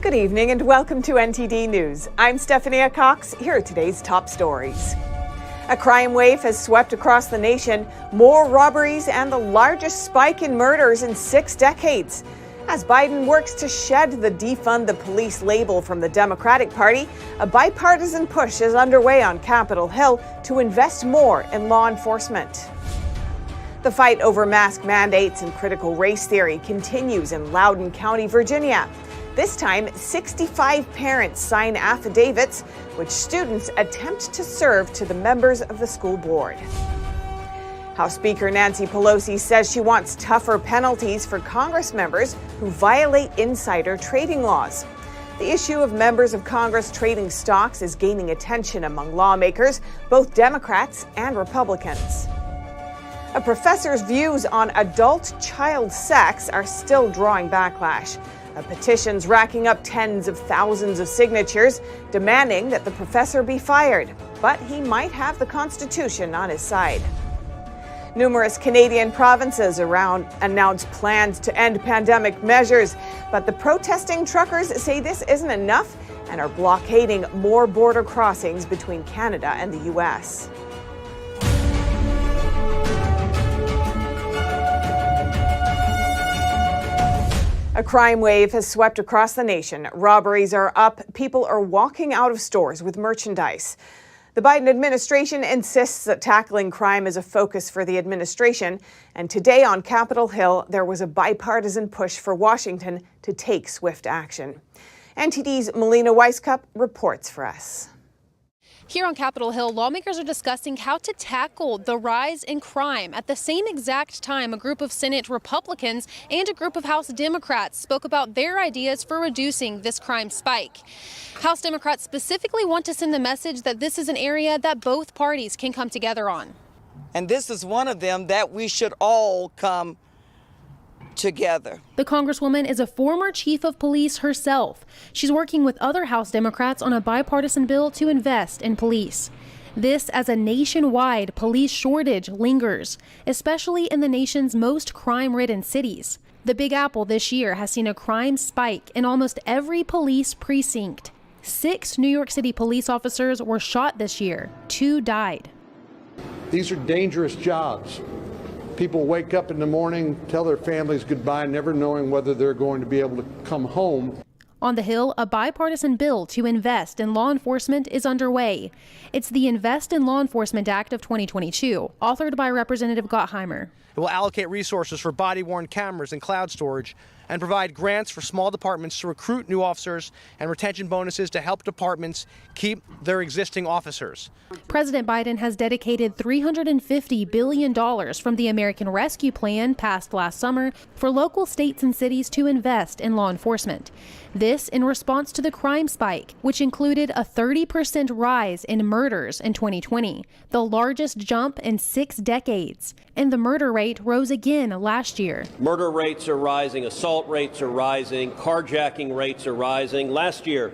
Good evening and welcome to NTD News. I'm Stephanie Cox. Here are today's top stories. A crime wave has swept across the nation, more robberies and the largest spike in murders in 6 decades. As Biden works to shed the Defund the Police label from the Democratic Party, a bipartisan push is underway on Capitol Hill to invest more in law enforcement. The fight over mask mandates and critical race theory continues in Loudoun County, Virginia. This time, 65 parents sign affidavits which students attempt to serve to the members of the school board. House Speaker Nancy Pelosi says she wants tougher penalties for Congress members who violate insider trading laws. The issue of members of Congress trading stocks is gaining attention among lawmakers, both Democrats and Republicans. A professor's views on adult-child sex are still drawing backlash. A petition's racking up tens of thousands of signatures demanding that the professor be fired, but he might have the Constitution on his side. Numerous Canadian provinces around announced plans to end pandemic measures, but the protesting truckers say this isn't enough and are blockading more border crossings between Canada and the U.S. A crime wave has swept across the nation. Robberies are up. People are walking out of stores with merchandise. The Biden administration insists that tackling crime is a focus for the administration. And today on Capitol Hill, there was a bipartisan push for Washington to take swift action. NTD's Melina Weisskopf reports for us. Here on Capitol Hill, lawmakers are discussing how to tackle the rise in crime. At the same exact time, a group of Senate Republicans and a group of House Democrats spoke about their ideas for reducing this crime spike. House Democrats specifically want to send the message that this is an area that both parties can come together on. And this is one of them that we should all come together. The Congresswoman is a former chief of police herself. She's working with other House Democrats on a bipartisan bill to invest in police. This as a nationwide police shortage lingers, especially in the nation's most crime-ridden cities. The Big Apple this year has seen a crime spike in almost every police precinct. 6 New York City police officers were shot this year. 2 died. These are dangerous jobs. People wake up in the morning, tell their families goodbye, never knowing whether they're going to be able to come home. On the Hill, a bipartisan bill to invest in law enforcement is underway. It's the Invest in Law Enforcement Act of 2022, authored by Representative Gottheimer. It will allocate resources for body-worn cameras and cloud storage and provide grants for small departments to recruit new officers and retention bonuses to help departments keep their existing officers. President Biden has dedicated $350 billion from the American Rescue Plan passed last summer for local states and cities to invest in law enforcement. This in response to the crime spike, which included a 30% rise in murders in 2020, the largest jump in 6 decades. And the murder rate rose again last year. Murder rates are rising, assault rates are rising, carjacking rates are rising. Last year,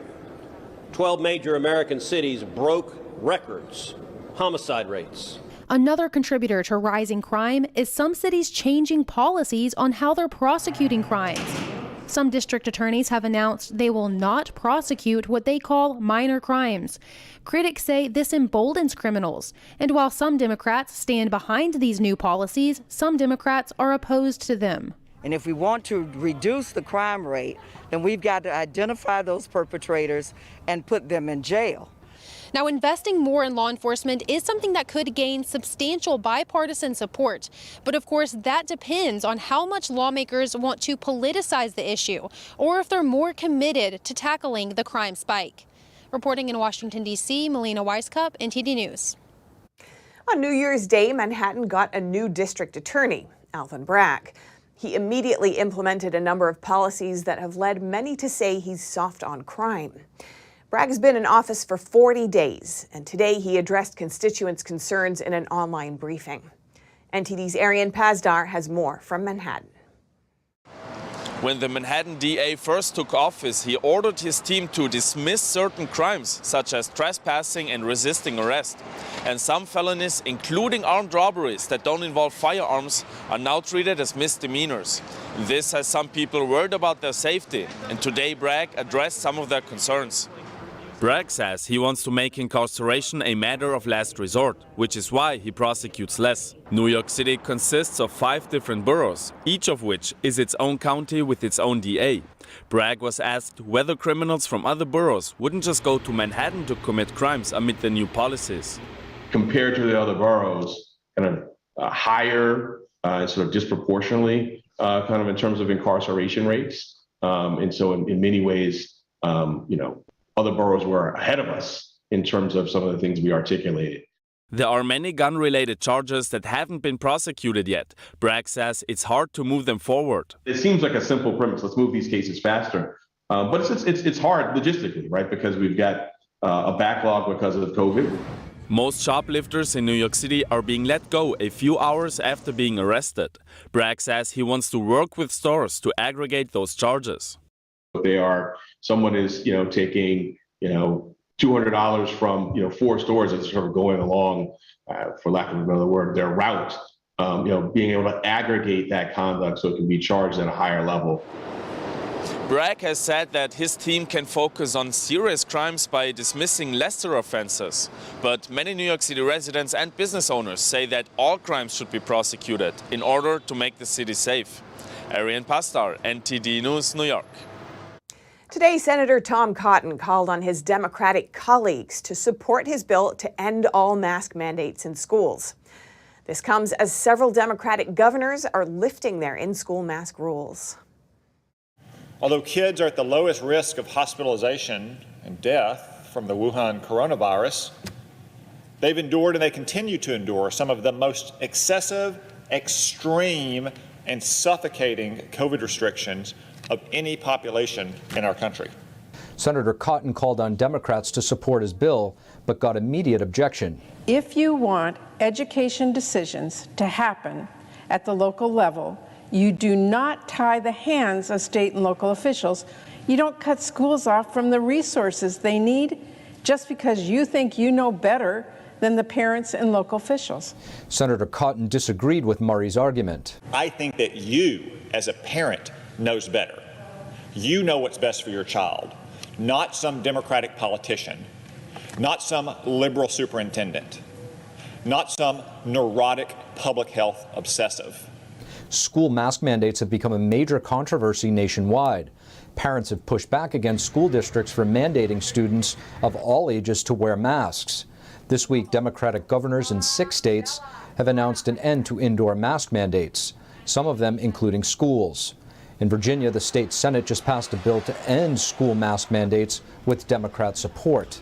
12 major American cities broke records, homicide rates. Another contributor to rising crime is some cities changing policies on how they're prosecuting crimes. Some district attorneys have announced they will not prosecute what they call minor crimes. Critics say this emboldens criminals. And while some Democrats stand behind these new policies, some Democrats are opposed to them. And if we want to reduce the crime rate, then we've got to identify those perpetrators and put them in jail. Now, investing more in law enforcement is something that could gain substantial bipartisan support. But of course, that depends on how much lawmakers want to politicize the issue or if they're more committed to tackling the crime spike. Reporting in Washington, D.C., Melina Weisskopf, NTD News. On New Year's Day, Manhattan got a new district attorney, Alvin Bragg. He immediately implemented a number of policies that have led many to say he's soft on crime. Bragg has been in office for 40 days, and today he addressed constituents' concerns in an online briefing. NTD's Arian Pazdar has more from Manhattan. When the Manhattan DA first took office, he ordered his team to dismiss certain crimes, such as trespassing and resisting arrest. And some felonies, including armed robberies that don't involve firearms, are now treated as misdemeanors. This has some people worried about their safety, and today Bragg addressed some of their concerns. Bragg says he wants to make incarceration a matter of last resort, which is why he prosecutes less. New York City consists of 5 different boroughs, each of which is its own county with its own DA. Bragg was asked whether criminals from other boroughs wouldn't just go to Manhattan to commit crimes amid the new policies. Compared to the other boroughs, kind of higher, sort of disproportionately, kind of in terms of incarceration rates. And so in many ways, other boroughs were ahead of us in terms of some of the things we articulated. There are many gun-related charges that haven't been prosecuted yet. Bragg says it's hard to move them forward. It seems like a simple premise. Let's move these cases faster. But it's hard logistically, right? Because we've got a backlog because of COVID. Most shoplifters in New York City are being let go a few hours after being arrested. Bragg says he wants to work with stores to aggregate those charges. Someone is, taking, $200 from, 4 stores and sort of going along, for lack of another word, their route, being able to aggregate that conduct so it can be charged at a higher level. Bragg has said that his team can focus on serious crimes by dismissing lesser offenses. But many New York City residents and business owners say that all crimes should be prosecuted in order to make the city safe. Arian Pastar, NTD News, New York. Today, Senator Tom Cotton called on his Democratic colleagues to support his bill to end all mask mandates in schools. This comes as several Democratic governors are lifting their in-school mask rules. Although kids are at the lowest risk of hospitalization and death from the Wuhan coronavirus, they've endured and they continue to endure some of the most excessive, extreme, and suffocating COVID restrictions of any population in our country. Senator Cotton called on Democrats to support his bill, but got immediate objection. If you want education decisions to happen at the local level, you do not tie the hands of state and local officials. You don't cut schools off from the resources they need just because you think you know better than the parents and local officials. Senator Cotton disagreed with Murray's argument. I think that you, as a parent, knows better. You know what's best for your child, not some Democratic politician, not some liberal superintendent, not some neurotic public health obsessive. School mask mandates have become a major controversy nationwide. Parents have pushed back against school districts for mandating students of all ages to wear masks. This week, Democratic governors in 6 states have announced an end to indoor mask mandates, some of them including schools. In Virginia, the state Senate just passed a bill to end school mask mandates with Democrat support.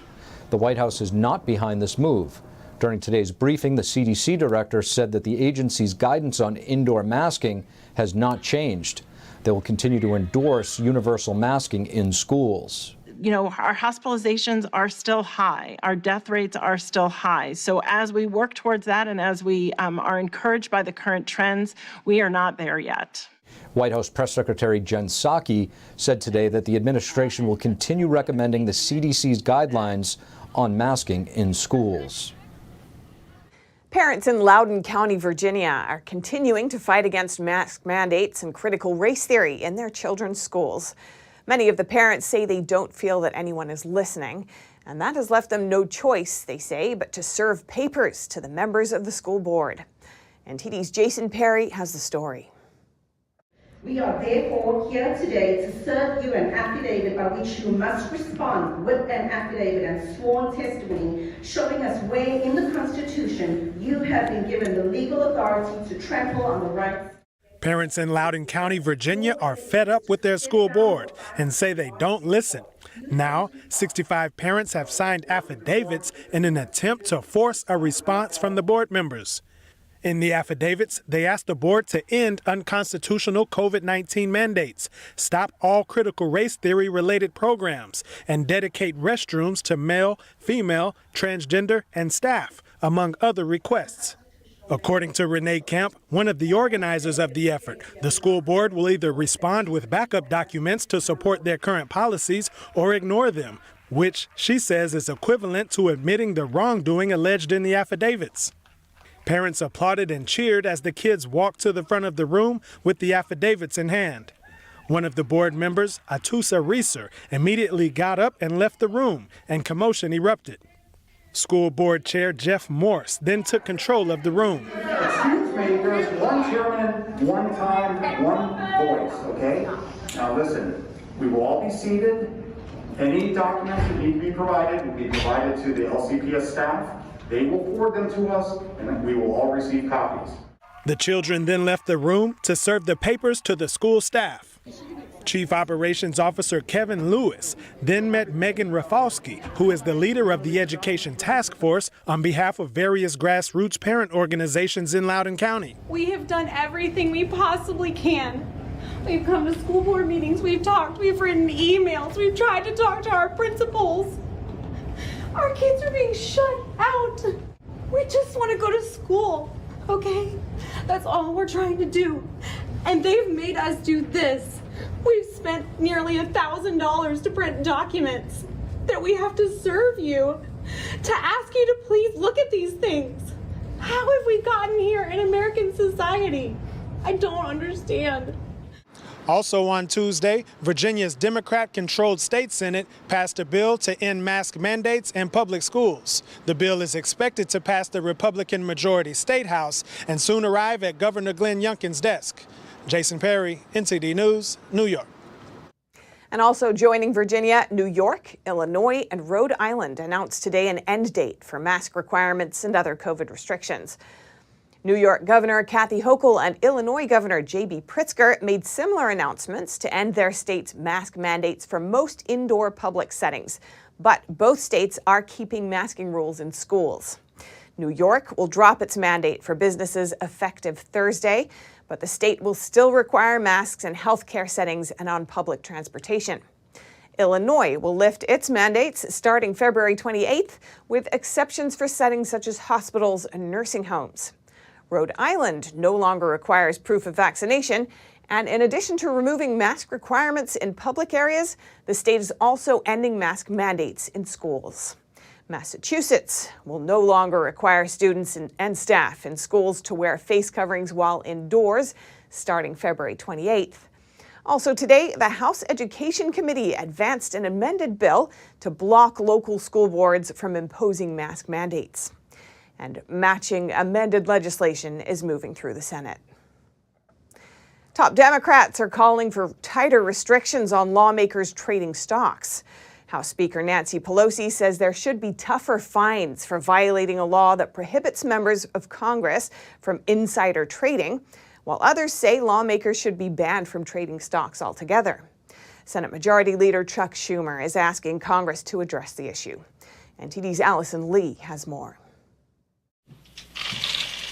The White House is not behind this move. During today's briefing, the CDC director said that the agency's guidance on indoor masking has not changed. They will continue to endorse universal masking in schools. Our hospitalizations are still high. Our death rates are still high. So as we work towards that and as we are encouraged by the current trends, we are not there yet. White House Press Secretary Jen Psaki said today that the administration will continue recommending the CDC's guidelines on masking in schools. Parents in Loudoun County, Virginia are continuing to fight against mask mandates and critical race theory in their children's schools. Many of the parents say they don't feel that anyone is listening, and that has left them no choice, they say, but to serve papers to the members of the school board. NTD's Jason Perry has the story. We are therefore here today to serve you an affidavit by which you must respond with an affidavit and sworn testimony showing us where in the Constitution you have been given the legal authority to trample on the rights. Parents in Loudoun County, Virginia are fed up with their school board and say they don't listen. Now, 65 parents have signed affidavits in an attempt to force a response from the board members. In the affidavits, they asked the board to end unconstitutional COVID-19 mandates, stop all critical race theory-related programs, and dedicate restrooms to male, female, transgender, and staff, among other requests. According to Renee Kemp, one of the organizers of the effort, the school board will either respond with backup documents to support their current policies or ignore them, which she says is equivalent to admitting the wrongdoing alleged in the affidavits. Parents applauded and cheered as the kids walked to the front of the room with the affidavits in hand. One of the board members, Atusa Reeser, immediately got up and left the room, and commotion erupted. School board chair Jeff Morse then took control of the room. Excuse me, there's one chairman, one time, one voice, okay? Now listen, we will all be seated. Any documents that need to be provided will be provided to the LCPS staff. They will forward them to us, and then we will all receive copies. The children then left the room to serve the papers to the school staff. Chief Operations Officer Kevin Lewis then met Megan Rafalski, who is the leader of the Education Task Force, on behalf of various grassroots parent organizations in Loudoun County. We have done everything we possibly can. We've come to school board meetings, we've talked, we've written emails, we've tried to talk to our principals. Our kids are being shut out. We just want to go to school, okay? That's all we're trying to do. And they've made us do this. We've spent nearly $1,000 to print documents that we have to serve you, to ask you to please look at these things. How have we gotten here in American society? I don't understand. Also on Tuesday, Virginia's Democrat-controlled state Senate passed a bill to end mask mandates in public schools. The bill is expected to pass the Republican-majority State House and soon arrive at Governor Glenn Youngkin's desk. Jason Perry, NTD News, New York. And also joining Virginia, New York, Illinois, and Rhode Island announced today an end date for mask requirements and other COVID restrictions. New York Governor Kathy Hochul and Illinois Governor J.B. Pritzker made similar announcements to end their state's mask mandates for most indoor public settings. But both states are keeping masking rules in schools. New York will drop its mandate for businesses effective Thursday, but the state will still require masks in healthcare settings and on public transportation. Illinois will lift its mandates starting February 28th, with exceptions for settings such as hospitals and nursing homes. Rhode Island no longer requires proof of vaccination, and in addition to removing mask requirements in public areas, the state is also ending mask mandates in schools. Massachusetts will no longer require students and staff in schools to wear face coverings while indoors, starting February 28th. Also today, the House Education Committee advanced an amended bill to block local school boards from imposing mask mandates. And matching amended legislation is moving through the Senate. Top Democrats are calling for tighter restrictions on lawmakers trading stocks. House Speaker Nancy Pelosi says there should be tougher fines for violating a law that prohibits members of Congress from insider trading, while others say lawmakers should be banned from trading stocks altogether. Senate Majority Leader Chuck Schumer is asking Congress to address the issue. NTD's Allison Lee has more.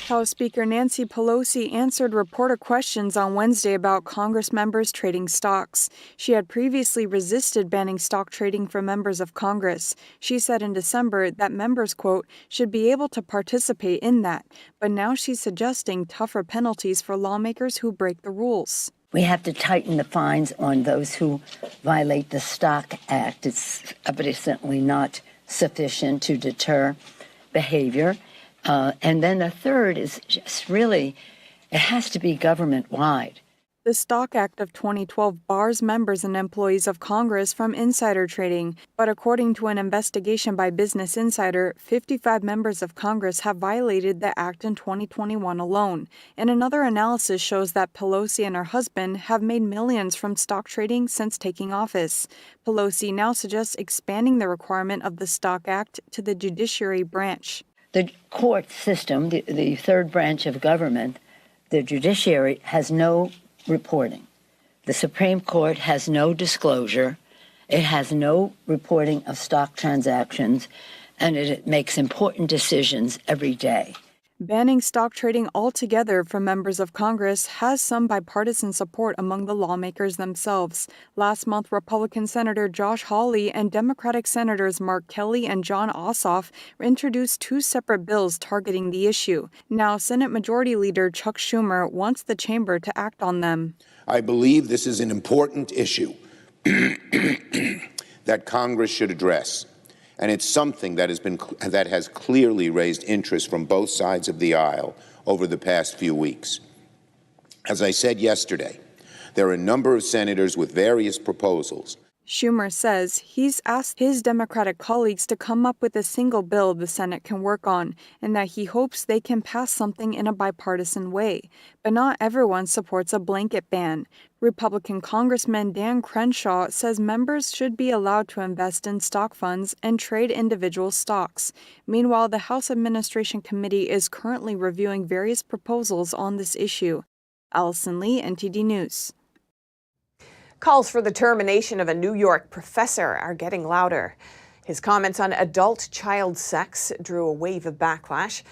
House Speaker Nancy Pelosi answered reporter questions on Wednesday about Congress members trading stocks. She had previously resisted banning stock trading for members of Congress. She said in December that members, quote, should be able to participate in that, but now she's suggesting tougher penalties for lawmakers who break the rules. We have to tighten the fines on those who violate the Stock Act. It's evidently not sufficient to deter behavior. And then the third is just really, it has to be government-wide. The Stock Act of 2012 bars members and employees of Congress from insider trading, but according to an investigation by Business Insider, 55 members of Congress have violated the act in 2021 alone. And another analysis shows that Pelosi and her husband have made millions from stock trading since taking office. Pelosi now suggests expanding the requirement of the Stock Act to the judiciary branch. The court system, the third branch of government, the judiciary, has no reporting. The Supreme Court has no disclosure. It has no reporting of stock transactions, and it makes important decisions every day. Banning stock trading altogether from members of Congress has some bipartisan support among the lawmakers themselves. Last month, Republican Senator Josh Hawley and Democratic Senators Mark Kelly and John Ossoff introduced two separate bills targeting the issue. Now, Senate Majority Leader Chuck Schumer wants the chamber to act on them. I believe this is an important issue that Congress should address. And it's something that has clearly raised interest from both sides of the aisle over the past few weeks. As I said yesterday, there are a number of senators with various proposals. Schumer says he's asked his Democratic colleagues to come up with a single bill the Senate can work on, and that he hopes they can pass something in a bipartisan way. But not everyone supports a blanket ban. Republican Congressman Dan Crenshaw says members should be allowed to invest in stock funds and trade individual stocks. Meanwhile, the House Administration Committee is currently reviewing various proposals on this issue. Allison Lee, NTD News. Calls for the termination of a New York professor are getting louder. His comments on adult-child sex drew a wave of backlash.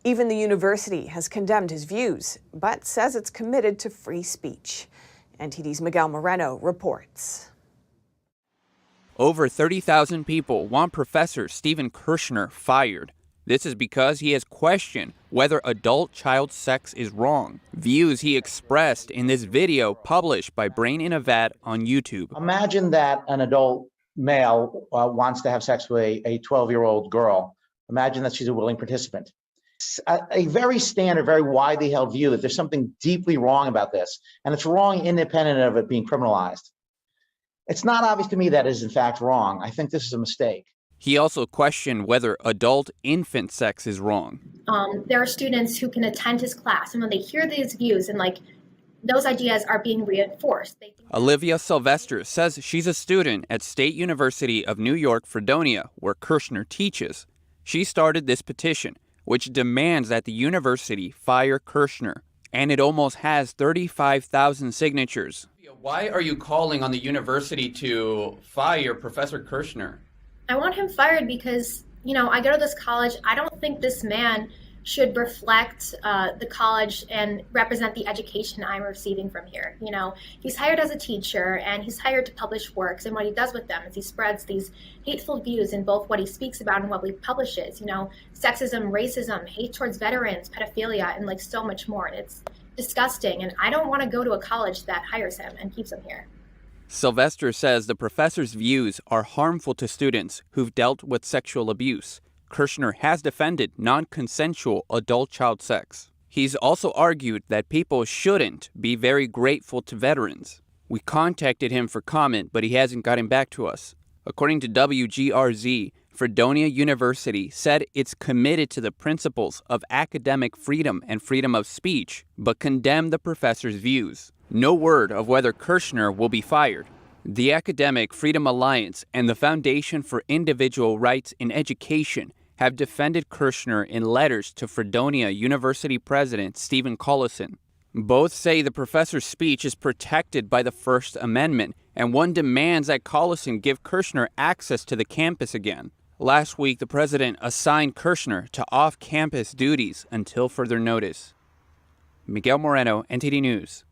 Even the university has condemned his views, but says it's committed to free speech. NTD's Miguel Moreno reports. Over 30,000 people want Professor Stephen Kirshner fired. This is because he has questioned whether adult-child sex is wrong. Views he expressed in this video published by Brain in a Vat on YouTube. Imagine that an adult male wants to have sex with a 12-year-old girl. Imagine that she's a willing participant. A very standard, very widely held view that there's something deeply wrong about this, and it's wrong independent of it being criminalized. It's not obvious to me that is in fact wrong. I think this is a mistake. He also questioned whether adult-infant sex is wrong. There are students who can attend his class, and when they hear these views and those ideas are being reinforced. Olivia Sylvester says she's a student at State University of New York, Fredonia, where Kirshner teaches. She started this petition, which demands that the university fire Kirshner, and it almost has 35,000 signatures. Why are you calling on the university to fire Professor Kirshner? I want him fired because, I go to this college. I don't think this man should reflect the college and represent the education I'm receiving from here. He's hired as a teacher and he's hired to publish works. And what he does with them is he spreads these hateful views in both what he speaks about and what he publishes. Sexism, racism, hate towards veterans, pedophilia, and so much more. And it's disgusting. And I don't want to go to a college that hires him and keeps him here. Sylvester says the professor's views are harmful to students who've dealt with sexual abuse. Kirshner has defended non-consensual adult-child sex. He's also argued that people shouldn't be very grateful to veterans. We contacted him for comment, but he hasn't gotten back to us. According to WGRZ, Fredonia University said it's committed to the principles of academic freedom and freedom of speech, but condemned the professor's views. No word of whether Kirshner will be fired. The Academic Freedom Alliance and the Foundation for Individual Rights in Education have defended Kirshner in letters to Fredonia University President Stephen Collison. Both say the professor's speech is protected by the First Amendment, and one demands that Collison give Kirshner access to the campus again. Last week, the president assigned Kirshner to off-campus duties until further notice. Miguel Moreno, NTD News.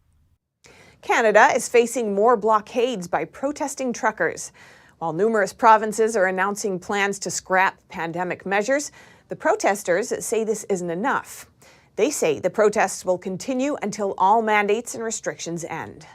Canada is facing more blockades by protesting truckers. While numerous provinces are announcing plans to scrap pandemic measures, the protesters say this isn't enough. They say the protests will continue until all mandates and restrictions end.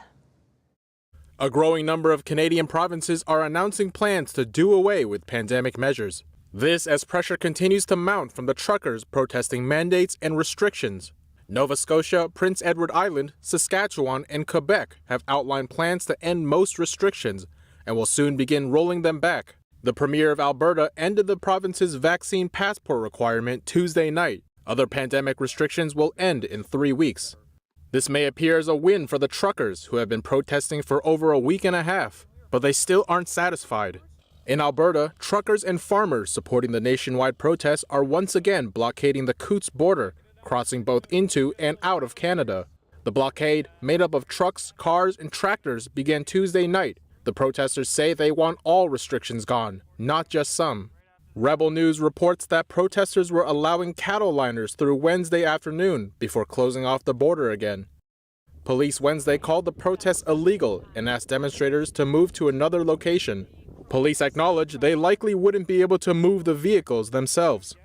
A growing number of Canadian provinces are announcing plans to do away with pandemic measures. This as pressure continues to mount from the truckers protesting mandates and restrictions. Nova Scotia, Prince Edward Island, Saskatchewan, and Quebec have outlined plans to end most restrictions and will soon begin rolling them back. The Premier of Alberta ended the province's vaccine passport requirement Tuesday night. Other pandemic restrictions will end in 3 weeks. This may appear as a win for the truckers who have been protesting for over a week and a half, but they still aren't satisfied. In Alberta, truckers and farmers supporting the nationwide protests are once again blockading the Coutts border, crossing both into and out of Canada. The blockade, made up of trucks, cars, and tractors, began Tuesday night. The protesters say they want all restrictions gone, not just some. Rebel News reports that protesters were allowing cattle liners through Wednesday afternoon before closing off the border again. Police Wednesday called the protests illegal and asked demonstrators to move to another location. Police acknowledged they likely wouldn't be able to move the vehicles themselves.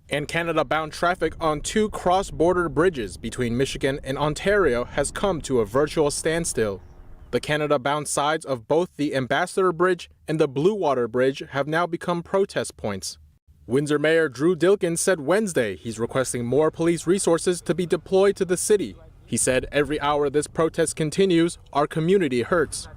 And Canada-bound traffic on 2 cross-border bridges between Michigan and Ontario has come to a virtual standstill. The Canada-bound sides of both the Ambassador Bridge and the Blue Water Bridge have now become protest points. Windsor Mayor Drew Dilkin said Wednesday he's requesting more police resources to be deployed to the city. He said every hour this protest continues, our community hurts.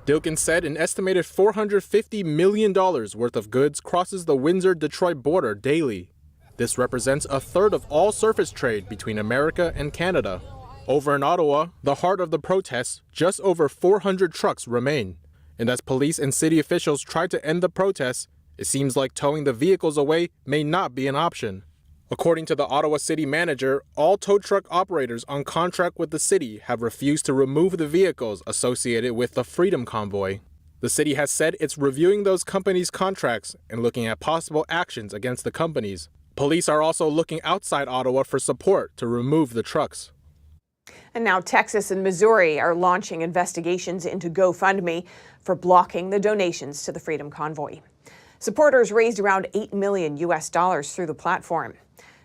Dilkin said an estimated $450 million worth of goods crosses the Windsor-Detroit border daily. This represents a third of all surface trade between America and Canada. Over in Ottawa, the heart of the protests, just over 400 trucks remain. And as police and city officials try to end the protests, it seems like towing the vehicles away may not be an option. According to the Ottawa city manager, all tow truck operators on contract with the city have refused to remove the vehicles associated with the Freedom Convoy. The city has said it's reviewing those companies' contracts and looking at possible actions against the companies. Police are also looking outside Ottawa for support to remove the trucks. And now Texas and Missouri are launching investigations into GoFundMe for blocking the donations to the Freedom Convoy. Supporters raised around $8 million through the platform.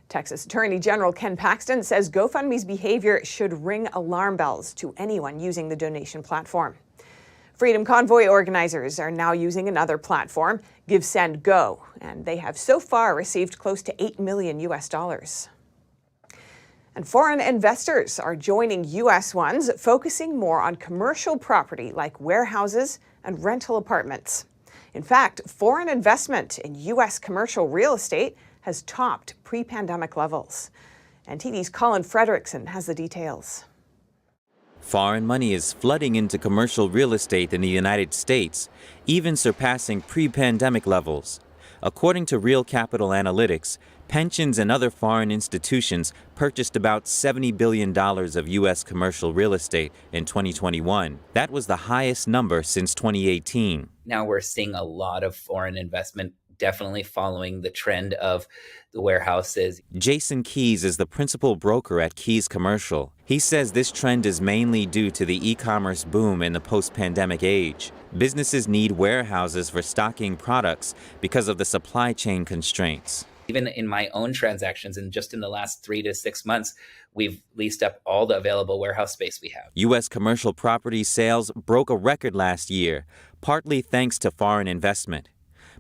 Texas Attorney General Ken Paxton says GoFundMe's behavior should ring alarm bells to anyone using the donation platform. Freedom Convoy organizers are now using another platform, Give Send Go, and they have so far received close to $8 million. And foreign investors are joining U.S. ones, focusing more on commercial property like warehouses and rental apartments. In fact, foreign investment in U.S. commercial real estate has topped pre-pandemic levels. NTD's Colin Frederickson has the details. Foreign money is flooding into commercial real estate in the United States, even surpassing pre-pandemic levels. According to Real Capital Analytics, pensions and other foreign institutions purchased about $70 billion of U.S. commercial real estate in 2021. That was the highest number since 2018. Now we're seeing a lot of foreign investment, definitely following the trend of the warehouses. Jason Keys is the principal broker at Keys Commercial. He says this trend is mainly due to the e-commerce boom in the post-pandemic age. Businesses need warehouses for stocking products because of the supply chain constraints. Even in my own transactions, and just in the last 3 to 6 months, we've leased up all the available warehouse space we have. U.S. commercial property sales broke a record last year, partly thanks to foreign investment.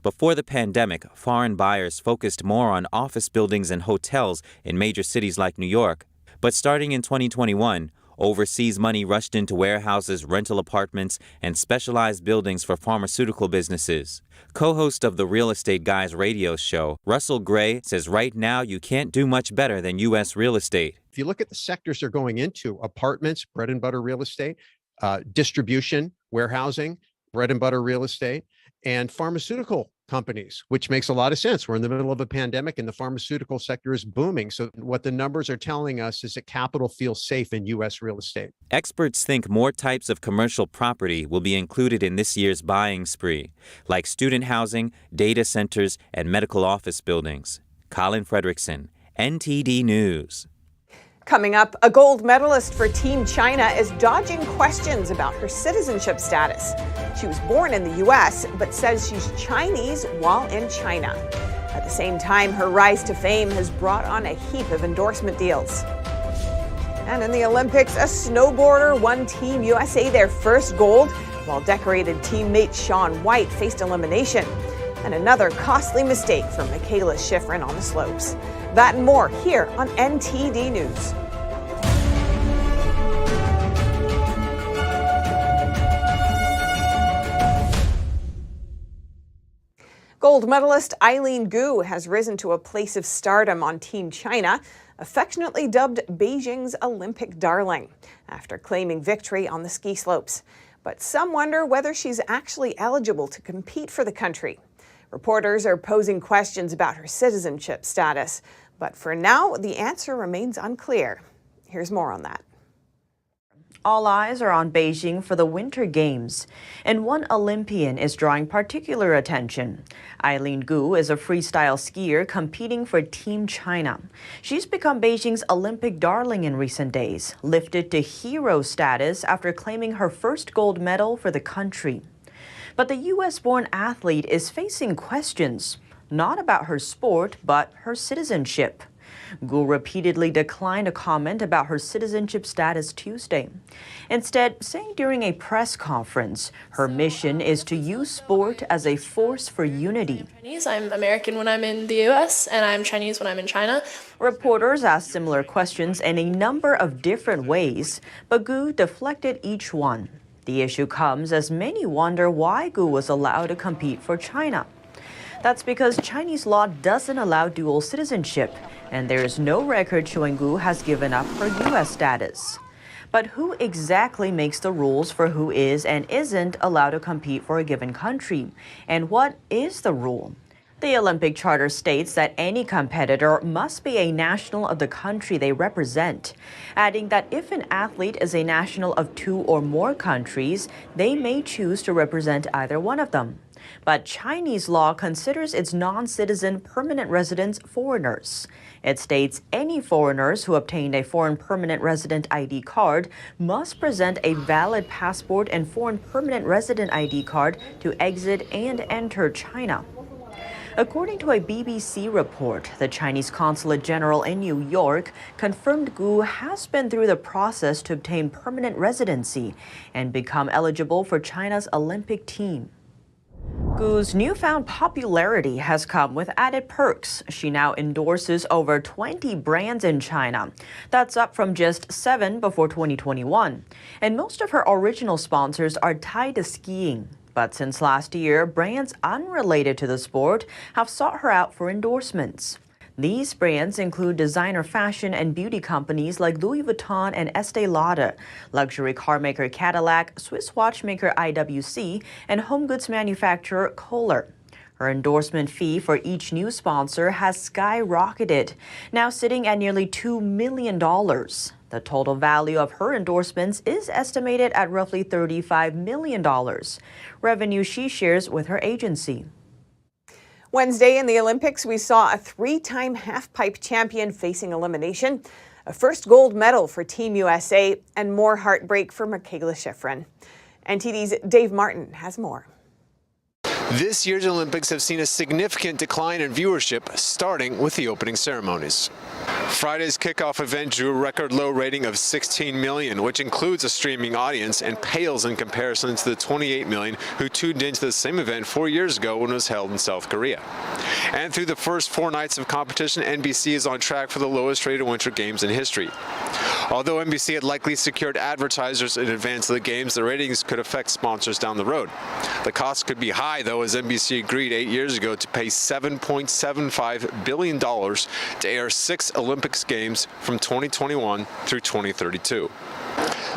Before the pandemic, foreign buyers focused more on office buildings and hotels in major cities like New York. But starting in 2021, overseas money rushed into warehouses, rental apartments, and specialized buildings for pharmaceutical businesses. Co-host of the Real Estate Guys radio show, Russell Gray, says right now you can't do much better than U.S. real estate. If you look at the sectors they're going into, apartments, bread and butter real estate, distribution, warehousing, bread and butter real estate, and pharmaceutical companies, which makes a lot of sense. We're in the middle of a pandemic and the pharmaceutical sector is booming. So what the numbers are telling us is that capital feels safe in U.S. real estate. Experts think more types of commercial property will be included in this year's buying spree, like student housing, data centers, and medical office buildings. Colin Frederickson, NTD News. Coming up, a gold medalist for Team China is dodging questions about her citizenship status. She was born in the U.S., but says she's Chinese while in China. At the same time, her rise to fame has brought on a heap of endorsement deals. And in the Olympics, a snowboarder won Team USA their first gold, while decorated teammate Shaun White faced elimination. And another costly mistake for Michaela Schifrin on the slopes. That and more here on NTD News. Gold medalist Eileen Gu has risen to a place of stardom on Team China, affectionately dubbed Beijing's Olympic darling, after claiming victory on the ski slopes. But some wonder whether she's actually eligible to compete for the country. Reporters are posing questions about her citizenship status, but for now, the answer remains unclear. Here's more on that. All eyes are on Beijing for the Winter Games, and one Olympian is drawing particular attention. Eileen Gu is a freestyle skier competing for Team China. She's become Beijing's Olympic darling in recent days, lifted to hero status after claiming her first gold medal for the country. But the U.S.-born athlete is facing questions, not about her sport, but her citizenship. Gu repeatedly declined to comment about her citizenship status Tuesday, instead saying during a press conference her mission is to use sport as a force for unity. I'm American when I'm in the U.S., and I'm Chinese when I'm in China. Reporters asked similar questions in a number of different ways, but Gu deflected each one. The issue comes as many wonder why Gu was allowed to compete for China. That's because Chinese law doesn't allow dual citizenship, and there is no record showing Gu has given up her U.S. status. But who exactly makes the rules for who is and isn't allowed to compete for a given country? And what is the rule? The Olympic Charter states that any competitor must be a national of the country they represent, adding that if an athlete is a national of 2 or more countries, they may choose to represent either one of them. But Chinese law considers its non-citizen permanent residents foreigners. It states any foreigners who obtained a foreign permanent resident ID card must present a valid passport and foreign permanent resident ID card to exit and enter China. According to a BBC report, the Chinese Consulate General in New York confirmed Gu has been through the process to obtain permanent residency and become eligible for China's Olympic team. Gu's newfound popularity has come with added perks. She now endorses over 20 brands in China. That's up from just 7 before 2021. And most of her original sponsors are tied to skiing. But since last year, brands unrelated to the sport have sought her out for endorsements. These brands include designer fashion and beauty companies like Louis Vuitton and Estée Lauder, luxury car maker Cadillac, Swiss watchmaker IWC, and home goods manufacturer Kohler. Her endorsement fee for each new sponsor has skyrocketed, now sitting at nearly $2 million. The total value of her endorsements is estimated at roughly $35 million, revenue she shares with her agency. Wednesday in the Olympics, we saw a 3-time halfpipe champion facing elimination, a first gold medal for Team USA, and more heartbreak for Michaela Schifrin. NTD's Dave Martin has more. This year's Olympics have seen a significant decline in viewership, starting with the opening ceremonies. Friday's kickoff event drew a record low rating of 16 million, which includes a streaming audience and pales in comparison to the 28 million who tuned into the same event 4 years ago when it was held in South Korea. And through the first 4 nights of competition, NBC is on track for the lowest rated Winter Games in history. Although NBC had likely secured advertisers in advance of the games, the ratings could affect sponsors down the road. The cost could be high, though, as NBC agreed 8 years ago to pay $7.75 billion to air 6 Olympics games from 2021 through 2032.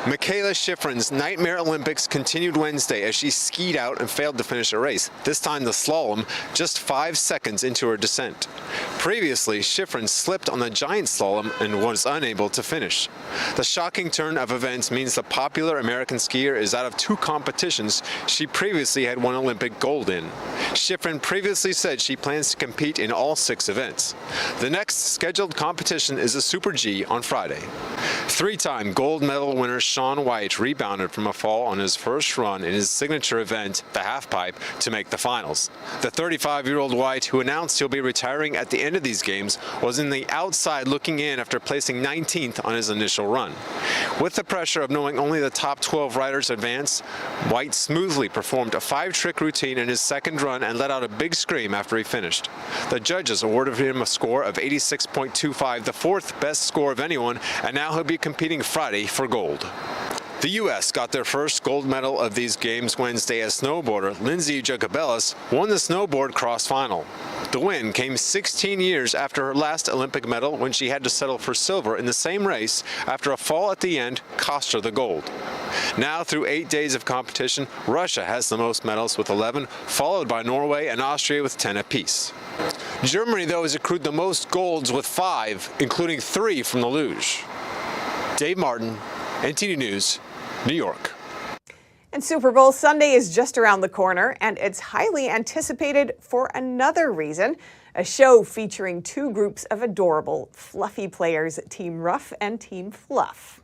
Michaela Schifrin's Nightmare Olympics continued Wednesday as she skied out and failed to finish a race, this time the slalom, just 5 seconds into her descent. Previously, Schifrin slipped on the giant slalom and was unable to finish. The shocking turn of events means the popular American skier is out of 2 competitions she previously had won Olympic gold in. Schifrin previously said she plans to compete in all 6 events. The next scheduled competition is the Super G on Friday. 3-time gold medal winner Shaun rebounded from a fall on his first run in his signature event, the halfpipe, to make the finals. The 35-year-old White, who announced he'll be retiring at the end of these games, was in the outside looking in after placing 19th on his initial run. With the pressure of knowing only the top 12 riders advance, White smoothly performed a 5-trick routine in his second run and let out a big scream after he finished. The judges awarded him a score of 86.25, the 4th best score of anyone, and now he'll be competing Friday for gold. The U.S. got their first gold medal of these games Wednesday as snowboarder Lindsey Jacobellis won the snowboard cross final. The win came 16 years after her last Olympic medal when she had to settle for silver in the same race after a fall at the end cost her the gold. Now, through 8 days of competition, Russia has the most medals with 11, followed by Norway and Austria with 10 apiece. Germany, though, has accrued the most golds with 5, including 3 from the luge. Dave Martin, NTD News, New York. And Super Bowl Sunday is just around the corner, and it's highly anticipated for another reason. A show featuring two groups of adorable, fluffy players, Team Ruff and Team Fluff.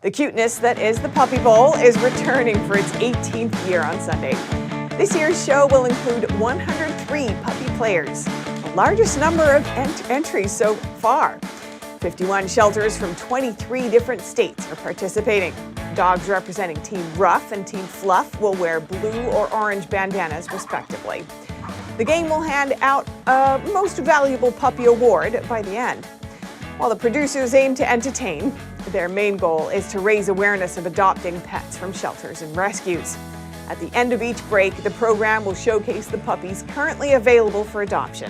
The cuteness that is the Puppy Bowl is returning for its 18th year on Sunday. This year's show will include 103 puppy players, the largest number of entries so far. 51 shelters from 23 different states are participating. Dogs representing Team Ruff and Team Fluff will wear blue or orange bandanas, respectively. The game will hand out a Most Valuable Puppy award by the end. While the producers aim to entertain, their main goal is to raise awareness of adopting pets from shelters and rescues. At the end of each break, the program will showcase the puppies currently available for adoption.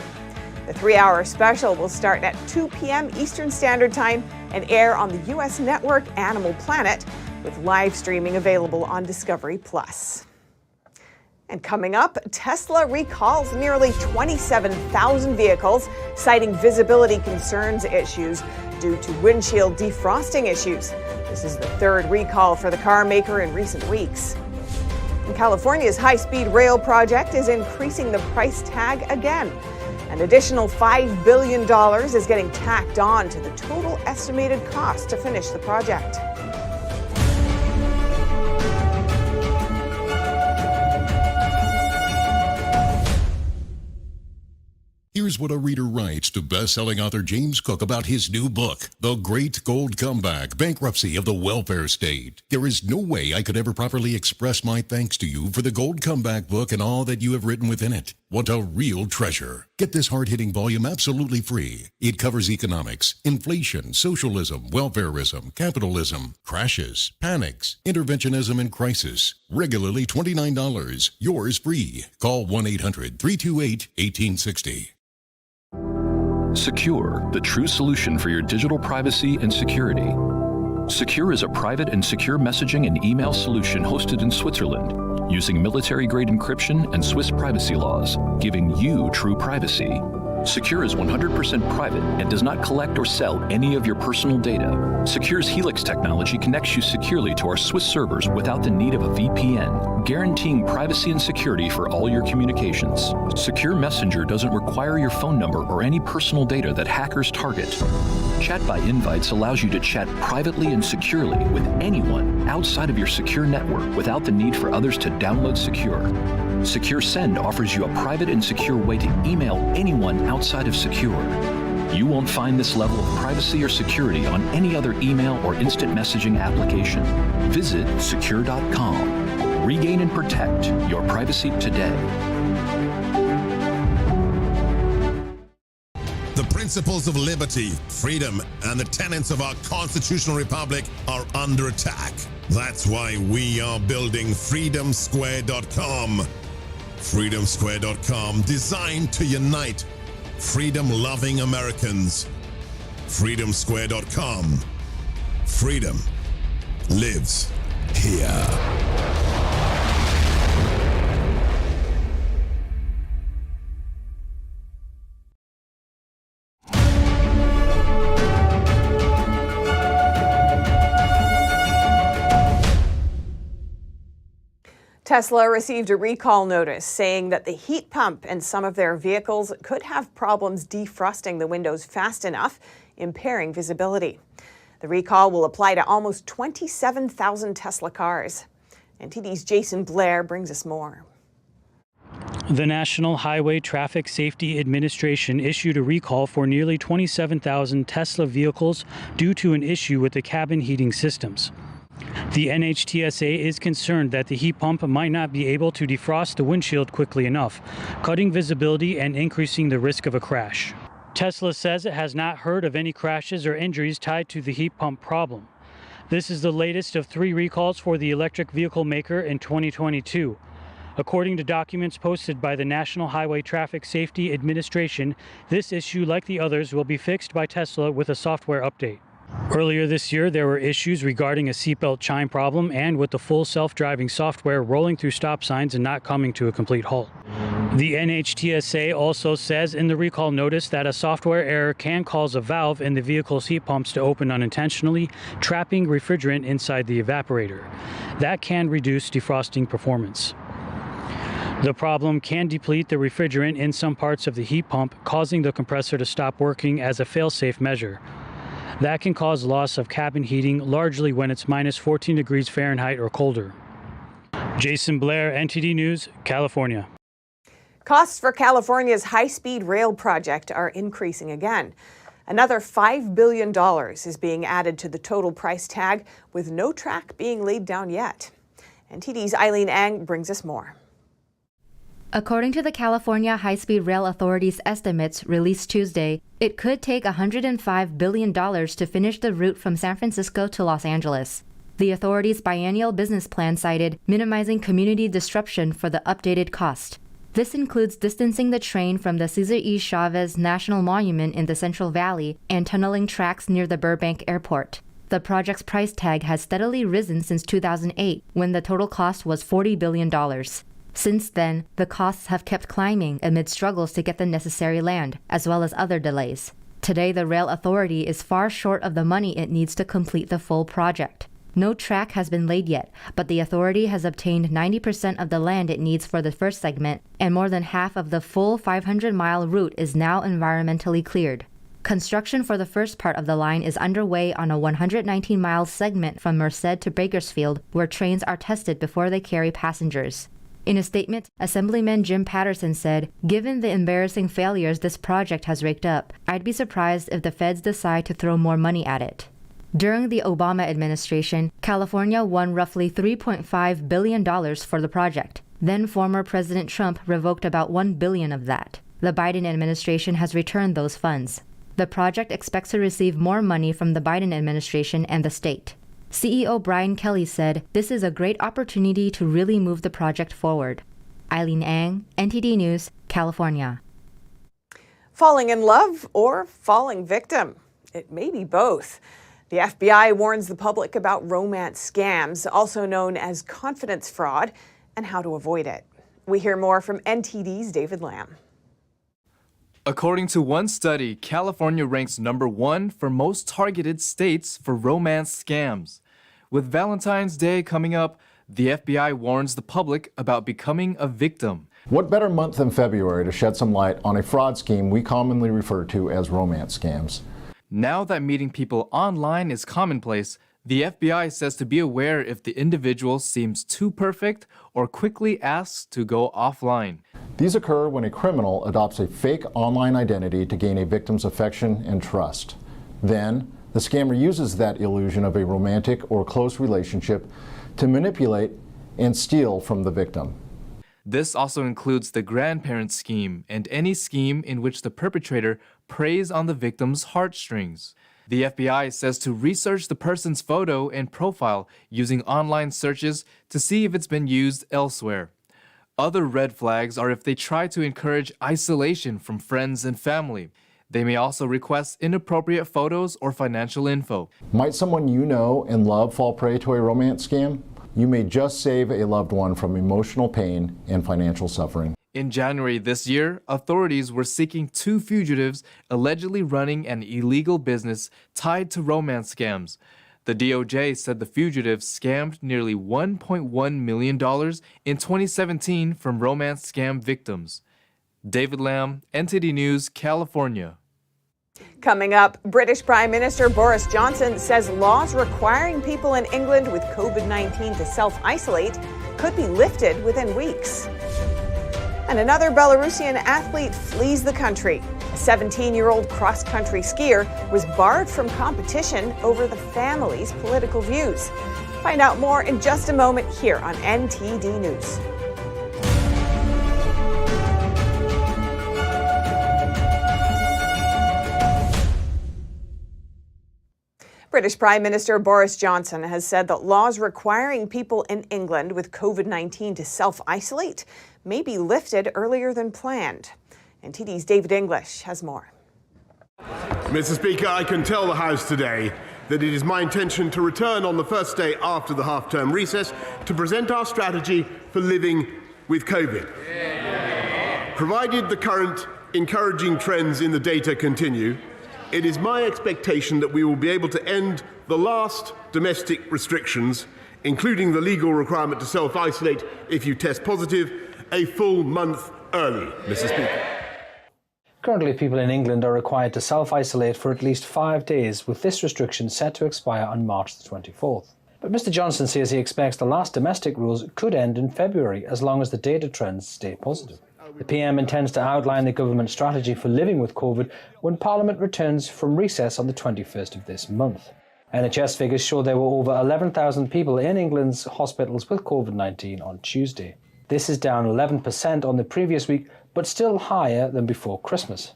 The 3-hour special will start at 2 p.m. Eastern Standard Time and air on the U.S. network Animal Planet, with live streaming available on Discovery+. And coming up, Tesla recalls nearly 27,000 vehicles, citing visibility concerns issues due to windshield defrosting issues. This is the third recall for the car maker in recent weeks. And California's high-speed rail project is increasing the price tag again. An additional $5 billion is getting tacked on to the total estimated cost to finish the project. Here's what a reader writes to best-selling author James Cook about his new book, The Great Gold Comeback, Bankruptcy of the Welfare State. There is no way I could ever properly express my thanks to you for the Gold Comeback book and all that you have written within it. What a real treasure. Get this hard-hitting volume absolutely free. It covers economics, inflation, socialism, welfarism, capitalism, crashes, panics, interventionism, and crisis. Regularly $29. Yours free. Call 1-800-328-1860. Secure, the true solution for your digital privacy and security. Secure is a private and secure messaging and email solution hosted in Switzerland, using military-grade encryption and Swiss privacy laws, giving you true privacy. Secure is 100% private and does not collect or sell any of your personal data. Secure's Helix technology connects you securely to our Swiss servers without the need of a VPN, guaranteeing privacy and security for all your communications. Secure Messenger doesn't require your phone number or any personal data that hackers target. Chat by Invites allows you to chat privately and securely with anyone outside of your secure network without the need for others to download Secure. Secure Send offers you a private and secure way to email anyone outside of Secure. You won't find this level of privacy or security on any other email or instant messaging application. Visit secure.com. Regain and protect your privacy today. The principles of liberty, freedom, and the tenets of our constitutional republic are under attack. That's why we are building freedomsquare.com. Freedomsquare.com, designed to unite freedom-loving Americans. Freedomsquare.com. Freedom lives here. Tesla received a recall notice saying that the heat pump in some of their vehicles could have problems defrosting the windows fast enough, impairing visibility. The recall will apply to almost 27,000 Tesla cars. NTD's Jason Blair brings us more. The National Highway Traffic Safety Administration issued a recall for nearly 27,000 Tesla vehicles due to an issue with the cabin heating systems. The NHTSA is concerned that the heat pump might not be able to defrost the windshield quickly enough, cutting visibility and increasing the risk of a crash. Tesla says it has not heard of any crashes or injuries tied to the heat pump problem. This is the latest of 3 recalls for the electric vehicle maker in 2022. According to documents posted by the National Highway Traffic Safety Administration, this issue, like the others, will be fixed by Tesla with a software update. Earlier this year, there were issues regarding a seatbelt chime problem and with the full self-driving software rolling through stop signs and not coming to a complete halt. The NHTSA also says in the recall notice that a software error can cause a valve in the vehicle's heat pumps to open unintentionally, trapping refrigerant inside the evaporator. That can reduce defrosting performance. The problem can deplete the refrigerant in some parts of the heat pump, causing the compressor to stop working as a fail-safe measure. That can cause loss of cabin heating, largely when it's minus 14 degrees Fahrenheit or colder. Jason Blair, NTD News, California. Costs for California's high-speed rail project are increasing again. Another $5 billion is being added to the total price tag, with no track being laid down yet. NTD's Eileen Ang brings us more. According to the California High-Speed Rail Authority's estimates released Tuesday, it could take $105 billion to finish the route from San Francisco to Los Angeles. The authority's biennial business plan cited minimizing community disruption for the updated cost. This includes distancing the train from the Cesar E. Chavez National Monument in the Central Valley and tunneling tracks near the Burbank Airport. The project's price tag has steadily risen since 2008, when the total cost was $40 billion. Since then, the costs have kept climbing amid struggles to get the necessary land, as well as other delays. Today, the Rail Authority is far short of the money it needs to complete the full project. No track has been laid yet, but the authority has obtained 90% of the land it needs for the first segment, and more than half of the full 500-mile route is now environmentally cleared. Construction for the first part of the line is underway on a 119-mile segment from Merced to Bakersfield, where trains are tested before they carry passengers. In a statement, Assemblyman Jim Patterson said, "Given the embarrassing failures this project has raked up, I'd be surprised if the feds decide to throw more money at it." During the Obama administration, California won roughly $3.5 billion for the project. Then former President Trump revoked about $1 billion of that. The Biden administration has returned those funds. The project expects to receive more money from the Biden administration and the state. CEO Brian Kelly said, "This is a great opportunity to really move the project forward." Eileen Ang, NTD News, California. Falling in love or falling victim? It may be both. The FBI warns the public about romance scams, also known as confidence fraud, and how to avoid it. We hear more from NTD's David Lamb. According to one study, California ranks #1 for most targeted states for romance scams. With Valentine's Day coming up, the FBI warns the public about becoming a victim. What better month than February to shed some light on a fraud scheme we commonly refer to as romance scams? Now that meeting people online is commonplace, the FBI says to be aware if the individual seems too perfect or quickly asks to go offline. These occur when a criminal adopts a fake online identity to gain a victim's affection and trust. Then, the scammer uses that illusion of a romantic or close relationship to manipulate and steal from the victim. This also includes the grandparent scheme and any scheme in which the perpetrator preys on the victim's heartstrings. The FBI says to research the person's photo and profile using online searches to see if it's been used elsewhere. Other red flags are if they try to encourage isolation from friends and family. They may also request inappropriate photos or financial info. Might someone you know and love fall prey to a romance scam? You may just save a loved one from emotional pain and financial suffering. In January this year, authorities were seeking 2 fugitives allegedly running an illegal business tied to romance scams. The DOJ said the fugitives scammed nearly $1.1 million in 2017 from romance scam victims. David Lamb, NTD News, California. Coming up, British Prime Minister Boris Johnson says laws requiring people in England with COVID-19 to self-isolate could be lifted within weeks. And another Belarusian athlete flees the country. A 17-year-old cross-country skier was barred from competition over the family's political views. Find out more in just a moment here on NTD News. British Prime Minister Boris Johnson has said that laws requiring people in England with COVID-19 to self-isolate may be lifted earlier than planned. NTD's David English has more. Mr. Speaker, I can tell the House today that it is my intention to return on the first day after the half-term recess to present our strategy for living with COVID. Provided the current encouraging trends in the data continue, it is my expectation that we will be able to end the last domestic restrictions, including the legal requirement to self-isolate if you test positive, a full month early, Mr. Speaker. Currently, people in England are required to self-isolate for at least 5 days, with this restriction set to expire on March the 24th. But Mr Johnson says he expects the last domestic rules could end in February, as long as the data trends stay positive. The PM intends to outline the government strategy for living with COVID when Parliament returns from recess on the 21st of this month. NHS figures show there were over 11,000 people in England's hospitals with COVID-19 on Tuesday. This is down 11% on the previous week, but still higher than before Christmas.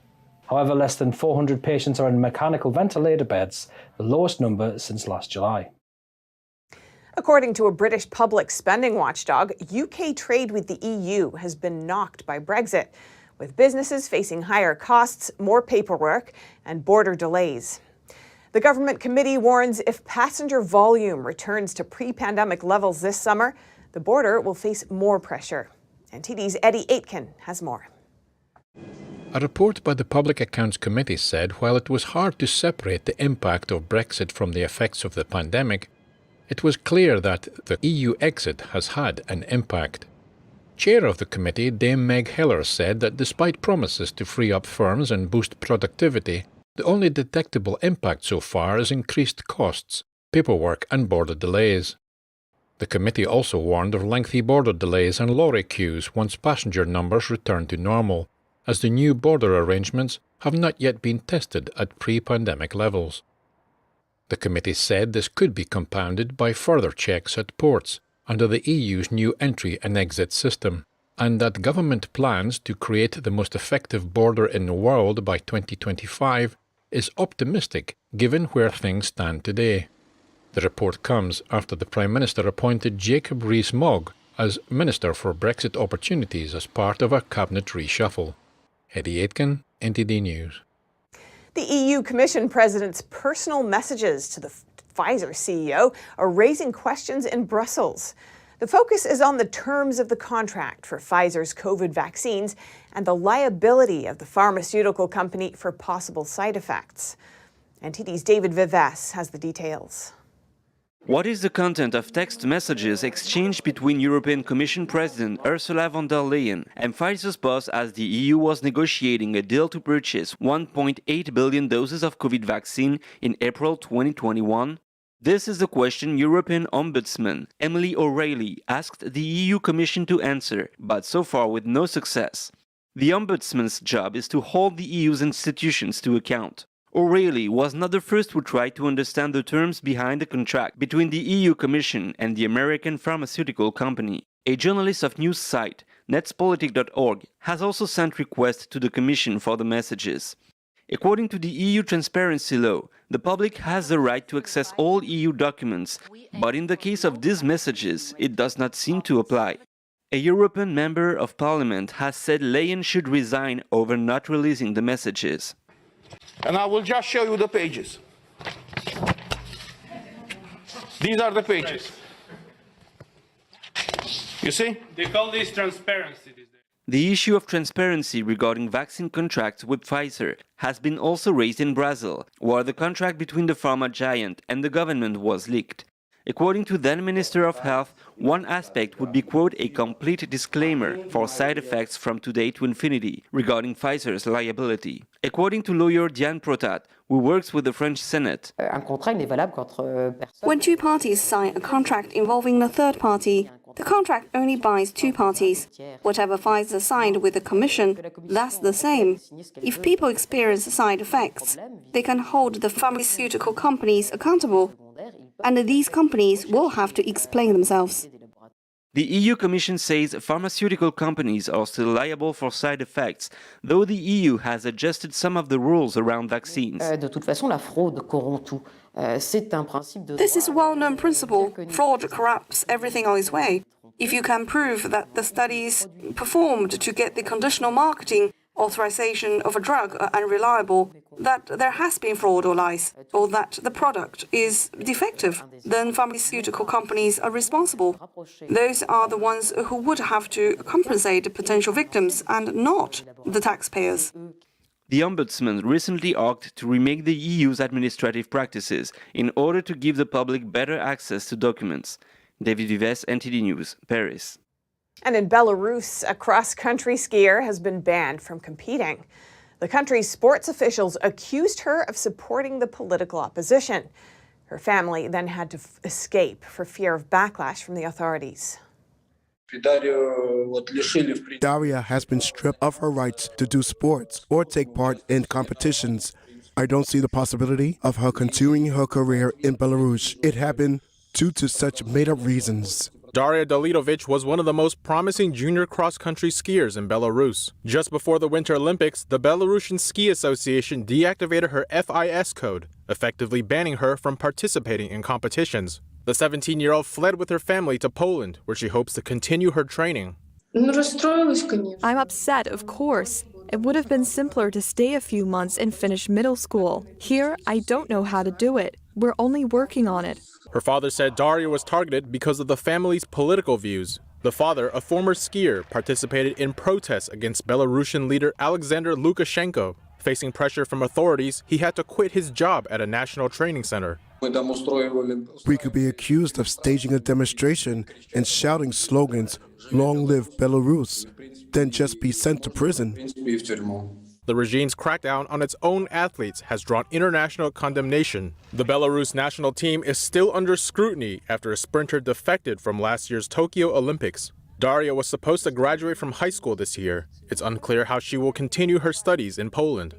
However, less than 400 patients are in mechanical ventilator beds, the lowest number since last July. According to a British public spending watchdog, UK trade with the EU has been knocked by Brexit, with businesses facing higher costs, more paperwork, and border delays. The government committee warns if passenger volume returns to pre-pandemic levels this summer, the border will face more pressure. NTD's Eddie Aitken has more. A report by the Public Accounts Committee said while it was hard to separate the impact of Brexit from the effects of the pandemic, it was clear that the EU exit has had an impact. Chair of the committee, Dame Meg Heller, said that despite promises to free up firms and boost productivity, the only detectable impact so far is increased costs, paperwork and border delays. The committee also warned of lengthy border delays and lorry queues once passenger numbers return to normal, as the new border arrangements have not yet been tested at pre-pandemic levels. The committee said this could be compounded by further checks at ports under the EU's new entry and exit system, and that government plans to create the most effective border in the world by 2025 is optimistic given where things stand today. The report comes after the Prime Minister appointed Jacob Rees-Mogg as Minister for Brexit Opportunities as part of a cabinet reshuffle. Eddie Aitken, NTD News. The EU Commission President's personal messages to the Pfizer CEO are raising questions in Brussels. The focus is on the terms of the contract for Pfizer's COVID vaccines and the liability of the pharmaceutical company for possible side effects. NTD's David Vivas has the details. What is the content of text messages exchanged between European Commission President Ursula von der Leyen and Pfizer's boss as the EU was negotiating a deal to purchase 1.8 billion doses of COVID vaccine in April 2021? This is the question European Ombudsman Emily O'Reilly asked the EU Commission to answer, but so far with no success. The Ombudsman's job is to hold the EU's institutions to account. O'Reilly was not the first to try to understand the terms behind the contract between the EU Commission and the American pharmaceutical company. A journalist of news site, netspolitic.org, has also sent requests to the Commission for the messages. According to the EU transparency law, the public has the right to access all EU documents, but in the case of these messages, it does not seem to apply. A European Member of Parliament has said Leyen should resign over not releasing the messages. And I will just show you the pages. These are the pages. You see? They call this transparency. The issue of transparency regarding vaccine contracts with Pfizer has been also raised in Brazil, where the contract between the pharma giant and the government was leaked. According to then Minister of Health, one aspect would be, quote, a complete disclaimer for side effects from today to infinity regarding Pfizer's liability. According to lawyer Diane Protat, who works with the French Senate, when two parties sign a contract involving the third party, the contract only binds two parties. Whatever Pfizer signed with the Commission, that's the same. If people experience side effects, they can hold the pharmaceutical companies accountable, and these companies will have to explain themselves. The EU Commission says pharmaceutical companies are still liable for side effects, though the EU has adjusted some of the rules around vaccines. This is a well-known principle. Fraud corrupts everything on its way. If you can prove that the studies performed to get the conditional marketing authorization of a drug are unreliable, that there has been fraud or lies, or that the product is defective, then pharmaceutical companies are responsible. Those are the ones who would have to compensate potential victims and not the taxpayers. The Ombudsman recently asked to remake the EU's administrative practices in order to give the public better access to documents. David Vives, NTD News, Paris. And in Belarus, a cross-country skier has been banned from competing. The country's sports officials accused her of supporting the political opposition. Her family then had to escape for fear of backlash from the authorities. Daria has been stripped of her rights to do sports or take part in competitions. I don't see the possibility of her continuing her career in Belarus. It happened due to such made-up reasons. Daria Dalidovic was one of the most promising junior cross-country skiers in Belarus. Just before the Winter Olympics, the Belarusian Ski Association deactivated her FIS code, effectively banning her from participating in competitions. The 17-year-old fled with her family to Poland, where she hopes to continue her training. I'm upset, of course. It would have been simpler to stay a few months and finish middle school. Here, I don't know how to do it. We're only working on it. Her father said Daria was targeted because of the family's political views. The father, a former skier, participated in protests against Belarusian leader Alexander Lukashenko. Facing pressure from authorities, he had to quit his job at a national training center. We could be accused of staging a demonstration and shouting slogans, "Long live Belarus," then just be sent to prison. The regime's crackdown on its own athletes has drawn international condemnation. The Belarus national team is still under scrutiny after a sprinter defected from last year's Tokyo Olympics. Daria was supposed to graduate from high school this year. It's unclear how she will continue her studies in Poland.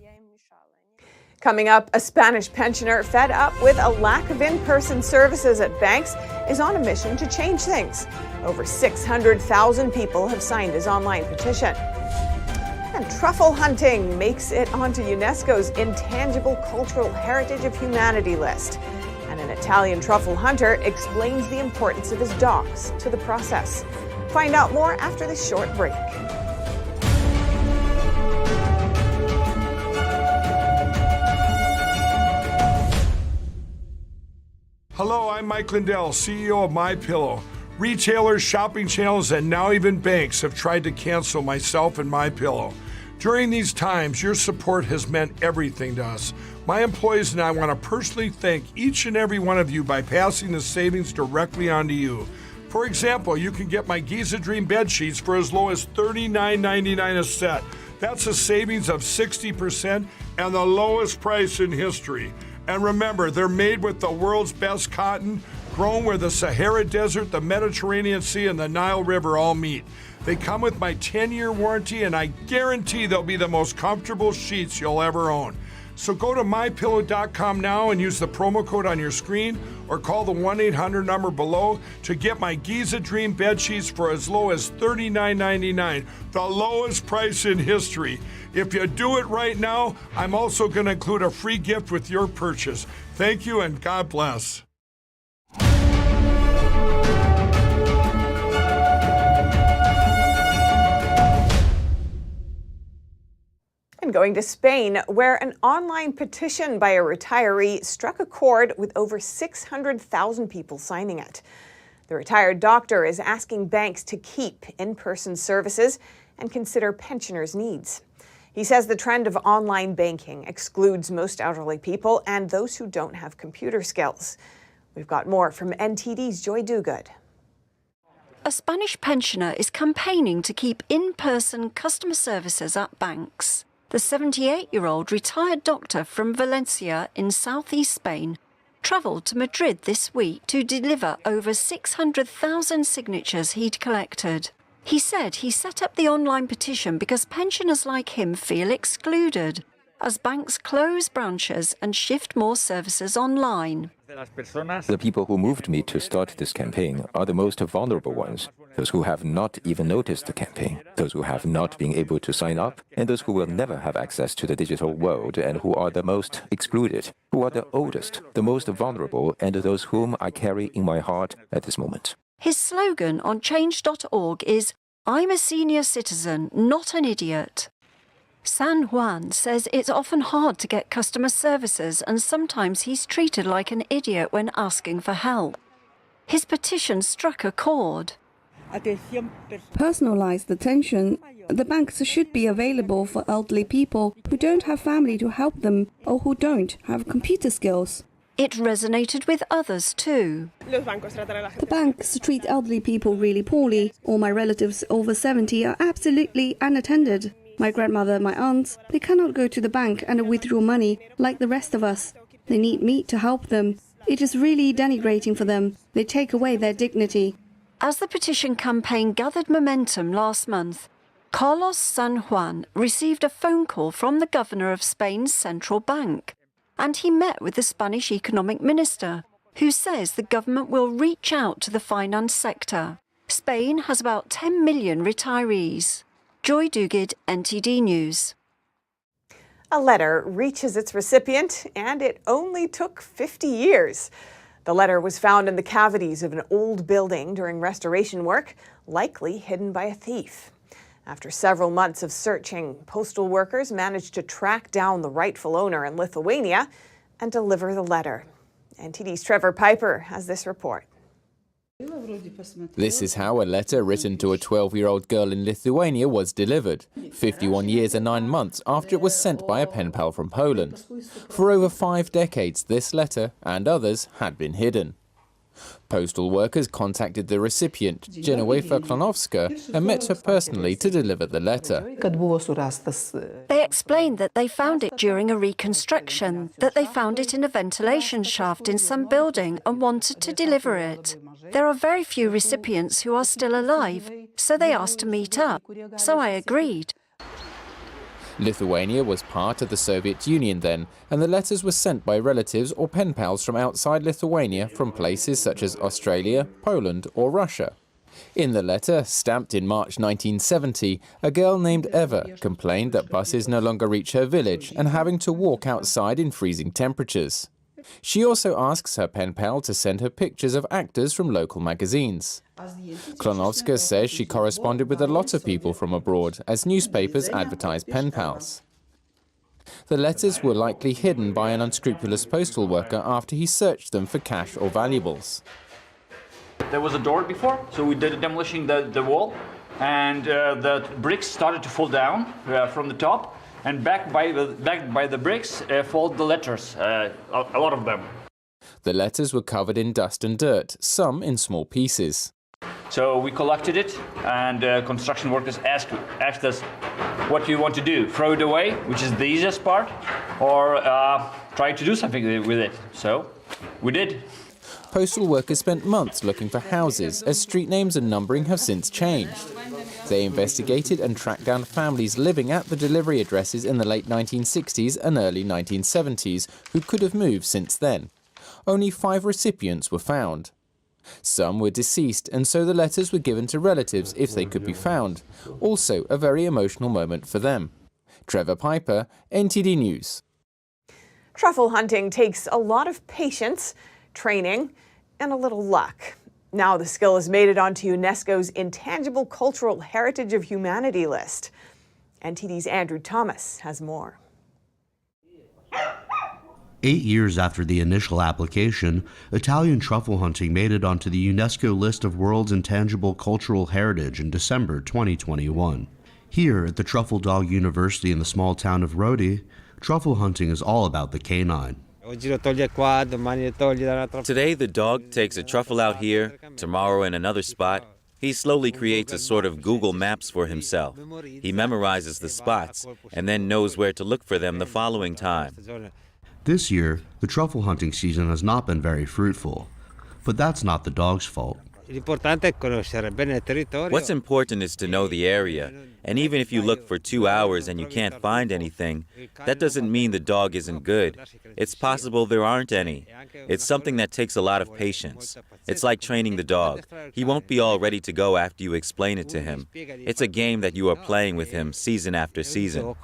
Coming up, a Spanish pensioner fed up with a lack of in-person services at banks is on a mission to change things. Over 600,000 people have signed his online petition. And truffle hunting makes it onto UNESCO's Intangible Cultural Heritage of Humanity list. And an Italian truffle hunter explains the importance of his dogs to the process. Find out more after this short break. Hello, I'm Mike Lindell, CEO of MyPillow. Retailers, shopping channels, and now even banks have tried to cancel myself and MyPillow. During these times, your support has meant everything to us. My employees and I want to personally thank each and every one of you by passing the savings directly on to you. For example, you can get my Giza Dream bed sheets for as low as $39.99 a set. That's a savings of 60% and the lowest price in history. And remember, they're made with the world's best cotton, grown where the Sahara Desert, the Mediterranean Sea, and the Nile River all meet. They come with my 10-year warranty, and I guarantee they'll be the most comfortable sheets you'll ever own. So go to MyPillow.com now and use the promo code on your screen or call the 1-800 number below to get my Giza Dream bed sheets for as low as $39.99, the lowest price in history. If you do it right now, I'm also going to include a free gift with your purchase. Thank you and God bless. And going to Spain, where an online petition by a retiree struck a chord with over 600,000 people signing it. The retired doctor is asking banks to keep in-person services and consider pensioners' needs. He says the trend of online banking excludes most elderly people and those who don't have computer skills. We've got more from NTD's Joy Dogood. A Spanish pensioner is campaigning to keep in-person customer services at banks. The 78-year-old retired doctor from Valencia in southeast Spain travelled to Madrid this week to deliver over 600,000 signatures he'd collected. He said he set up the online petition because pensioners like him feel excluded as banks close branches and shift more services online. The people who moved me to start this campaign are the most vulnerable ones, those who have not even noticed the campaign, those who have not been able to sign up, and those who will never have access to the digital world and who are the most excluded, who are the oldest, the most vulnerable, and those whom I carry in my heart at this moment. His slogan on change.org is, "I'm a senior citizen, not an idiot." San Juan says it's often hard to get customer services and sometimes he's treated like an idiot when asking for help. His petition struck a chord. Personalized attention. The banks should be available for elderly people who don't have family to help them or who don't have computer skills. It resonated with others too. The banks treat elderly people really poorly. All my relatives over 70 are absolutely unattended. My grandmother, my aunts, they cannot go to the bank and withdraw money like the rest of us. They need me to help them. It is really denigrating for them. They take away their dignity. As the petition campaign gathered momentum last month, Carlos San Juan received a phone call from the governor of Spain's central bank, and he met with the Spanish economic minister, who says the government will reach out to the finance sector. Spain has about 10 million retirees. Joy Dugid, NTD News. A letter reaches its recipient, and it only took 50 years. The letter was found in the cavities of an old building during restoration work, likely hidden by a thief. After several months of searching, postal workers managed to track down the rightful owner in Lithuania and deliver the letter. NTD's Trevor Piper has this report. This is how a letter written to a 12-year-old girl in Lithuania was delivered, 51 years and 9 months after it was sent by a pen pal from Poland. For over 5 decades, this letter, and others, had been hidden. Postal workers contacted the recipient, Genevieve Klonowska, and met her personally to deliver the letter. They explained that they found it during a reconstruction, that they found it in a ventilation shaft in some building and wanted to deliver it. There are very few recipients who are still alive, so they asked to meet up. So I agreed. Lithuania was part of the Soviet Union then, and the letters were sent by relatives or pen pals from outside Lithuania from places such as Australia, Poland or Russia. In the letter, stamped in March 1970, a girl named Eva complained that buses no longer reach her village and having to walk outside in freezing temperatures. She also asks her pen pal to send her pictures of actors from local magazines. Klonowska says she corresponded with a lot of people from abroad as newspapers advertise pen pals. The letters were likely hidden by an unscrupulous postal worker after he searched them for cash or valuables. There was a door before, so we did demolishing the wall, and the bricks started to fall down from the top, and back by the bricks fall the letters, a lot of them. The letters were covered in dust and dirt, some in small pieces. So we collected it, and construction workers asked us, what do you want to do? Throw it away, which is the easiest part, or try to do something with it? So we did. Postal workers spent months looking for houses, as street names and numbering have since changed. They investigated and tracked down families living at the delivery addresses in the late 1960s and early 1970s who could have moved since then. Only 5 recipients were found. Some were deceased, and so the letters were given to relatives if they could be found. Also a very emotional moment for them. Trevor Piper, NTD News. Truffle hunting takes a lot of patience, training, and a little luck. Now the skill has made it onto UNESCO's Intangible Cultural Heritage of Humanity list. NTD's Andrew Thomas has more. 8 years after the initial application, Italian truffle hunting made it onto the UNESCO list of World's Intangible Cultural Heritage in December 2021. Here at the Truffle Dog University in the small town of Rodi, truffle hunting is all about the canine. Today the dog takes a truffle out here, tomorrow in another spot. He slowly creates a sort of Google Maps for himself. He memorizes the spots and then knows where to look for them the following time. This year, the truffle hunting season has not been very fruitful, but that's not the dog's fault. What's important is to know the area, and even if you look for 2 hours and you can't find anything, that doesn't mean the dog isn't good. It's possible there aren't any. It's something that takes a lot of patience. It's like training the dog. He won't be all ready to go after you explain it to him. It's a game that you are playing with him season after season.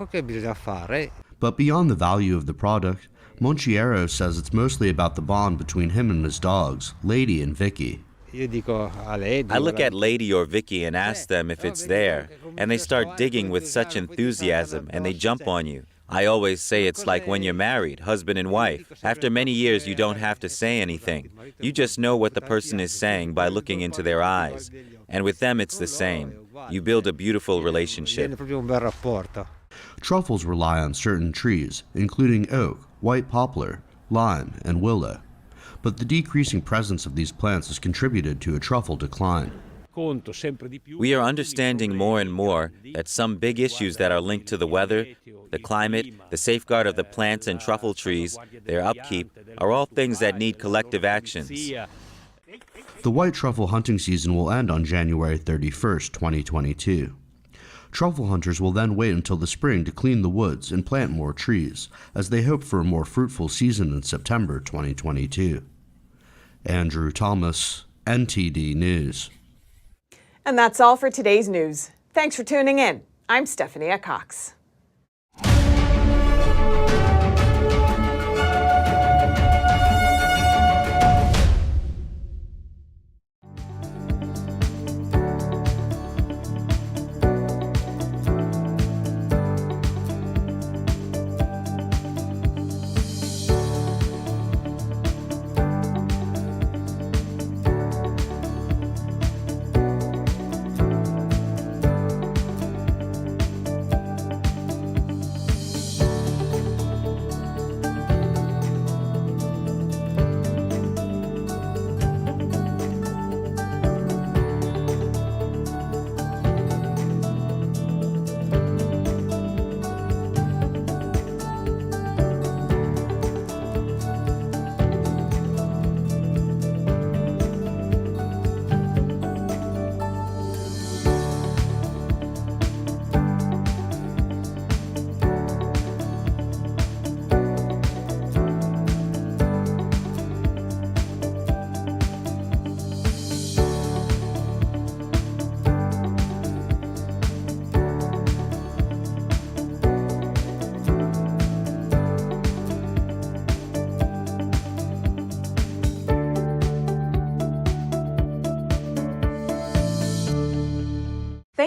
But beyond the value of the product, Monchiero says it's mostly about the bond between him and his dogs, Lady and Vicky. I look at Lady or Vicky and ask them if it's there, and they start digging with such enthusiasm and they jump on you. I always say it's like when you're married, husband and wife. After many years, you don't have to say anything. You just know what the person is saying by looking into their eyes. And with them, it's the same. You build a beautiful relationship. Truffles rely on certain trees, including oak, white poplar, lime, and willow. But the decreasing presence of these plants has contributed to a truffle decline. We are understanding more and more that some big issues that are linked to the weather, the climate, the safeguard of the plants and truffle trees, their upkeep, are all things that need collective actions. The white truffle hunting season will end on January 31st, 2022. Truffle hunters will then wait until the spring to clean the woods and plant more trees, as they hope for a more fruitful season in September 2022. Andrew Thomas, NTD News. And that's all for today's news. Thanks for tuning in. I'm Stephanie Cox.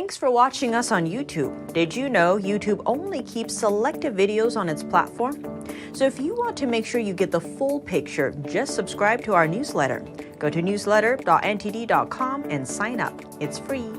Thanks for watching us on YouTube. Did you know YouTube only keeps selected videos on its platform? So if you want to make sure you get the full picture, just subscribe to our newsletter. Go to newsletter.ntd.com and sign up. It's free.